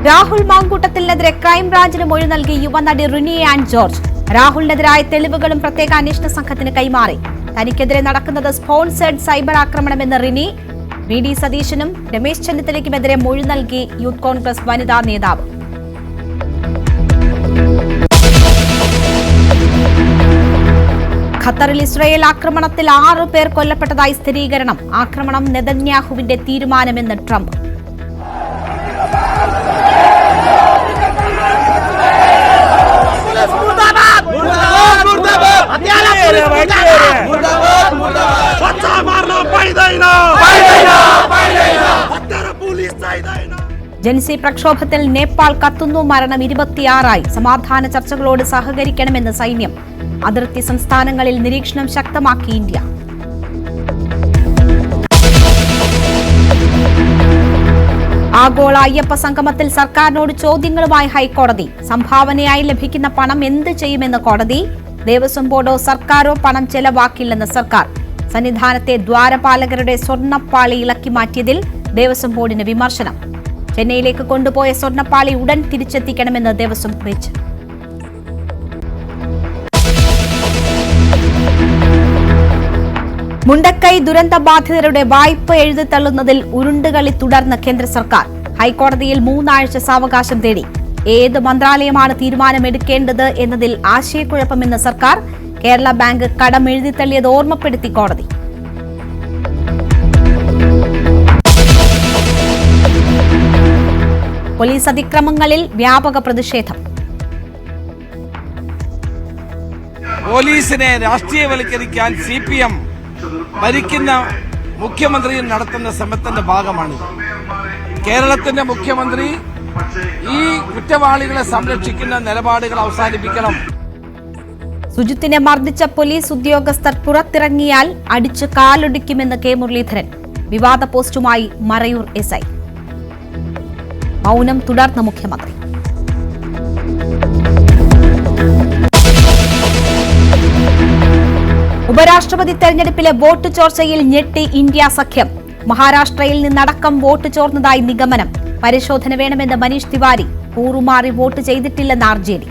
രാഹുൽ മാങ്കൂട്ടത്തിനെതിരെ ക്രൈംബ്രാഞ്ചിന് മൊഴി നൽകി യുവനടി റിനി ആൻഡ് ജോർജ്. രാഹുലിനെതിരായ തെളിവുകളും പ്രത്യേക അന്വേഷണ സംഘത്തിന് കൈമാറി. തനിക്കെതിരെ നടക്കുന്നത് സ്പോൺസേഡ് സൈബർ ആക്രമണമെന്ന് റിനി. വി ഡി സതീശനും രമേശ് ചെന്നിത്തലയ്ക്കുമെതിരെ മൊഴി നൽകി യൂത്ത് കോൺഗ്രസ് വനിതാ നേതാവ്. ഖത്തറിൽ ഇസ്രയേൽ ആക്രമണത്തിൽ 6 പേർ കൊല്ലപ്പെട്ടതായി സ്ഥിരീകരണം. ആക്രമണം നെതന്യാഹുവിന്റെ തീരുമാനമെന്ന് ട്രംപ്. ജൻസി പ്രക്ഷോഭത്തിൽ നേപ്പാൾ കത്തുന്നു. മരണം 26. സമാധാന ചർച്ചകളോട് സഹകരിക്കണമെന്ന് സൈന്യം. അതിർത്തി സംസ്ഥാനങ്ങളിൽ നിരീക്ഷണം ശക്തമാക്കി ഇന്ത്യ. ആഗോള അയ്യപ്പ സംഗമത്തിൽ സർക്കാരിനോട് ചോദ്യങ്ങളുമായി ഹൈക്കോടതി. സംഭാവനയായി ലഭിക്കുന്ന പണം എന്ത് ചെയ്യുമെന്ന് കോടതി. ദേവസ്വം ബോർഡോ സർക്കാരോ പണം ചെലവാക്കില്ലെന്ന് സർക്കാർ. സന്നിധാനത്തെ ദ്വാരപാലകരുടെ സ്വർണ്ണപ്പാളി ഇളക്കി മാറ്റിയതിൽ ദേവസ്വം ബോർഡിന് വിമർശനം. ചെന്നൈയിലേക്ക് കൊണ്ടുപോയ സ്വർണ്ണപ്പാളി ഉടൻ തിരിച്ചെത്തിക്കണമെന്ന് ദേവസ്വം ബെഞ്ച്. മുണ്ടക്കൈ ദുരന്ത ബാധിതരുടെ വായ്പ എഴുതിത്തള്ളുന്നതിൽ ഉരുണ്ടുകളി തുടർന്ന് കേന്ദ്ര സർക്കാർ. ഹൈക്കോടതിയിൽ 3 ആഴ്ച സാവകാശം തേടി. ഏത് മന്ത്രാലയമാണ് തീരുമാനമെടുക്കേണ്ടത് എന്നതിൽ ആശയക്കുഴപ്പമെന്ന് സർക്കാർ. കേരള ബാങ്ക് കടം എഴുതിത്തള്ളിയത് ഓർമ്മപ്പെടുത്തി കോടതി. പോലീസ് അതിക്രമങ്ങളിൽ വ്യാപക പ്രതിഷേധം. പോലീസിനെ രാഷ്ട്രീയവൽക്കരിക്കാൻ CPM ഭരിക്കുന്ന മുഖ്യമന്ത്രിയും നടത്തുന്ന ശ്രമത്തിന്റെ ഭാഗമാണിത്. കേരളത്തിന്റെ മുഖ്യമന്ത്രി ഈ കുറ്റവാളികളെ സംരക്ഷിക്കുന്ന നിലപാടുകൾ അവസാനിപ്പിക്കണം. സുജിത്തിനെ മർദ്ദിച്ച പോലീസ് ഉദ്യോഗസ്ഥർ പുറത്തിറങ്ങിയാൽ അടിച്ചു കാലൊടിക്കുമെന്ന് കെ മുരളീധരൻ. വിവാദ പോസ്റ്റുമായി മറയൂർ SI. മൗനം തുടർന്ന മുഖ്യമന്ത്രി. ഉപരാഷ്ട്രപതി തെരഞ്ഞെടുപ്പിലെ വോട്ട് ചോർച്ചയിൽ ഞെട്ടി ഇന്ത്യ സഖ്യം. മഹാരാഷ്ട്രയിൽ നിന്നടക്കം വോട്ട് ചോർന്നതായി നിഗമനം. പരിശോധന വേണമെന്ന് മനീഷ് തിവാരി. കൂറുമാറി വോട്ട് ചെയ്തിട്ടില്ലെന്ന് RJD.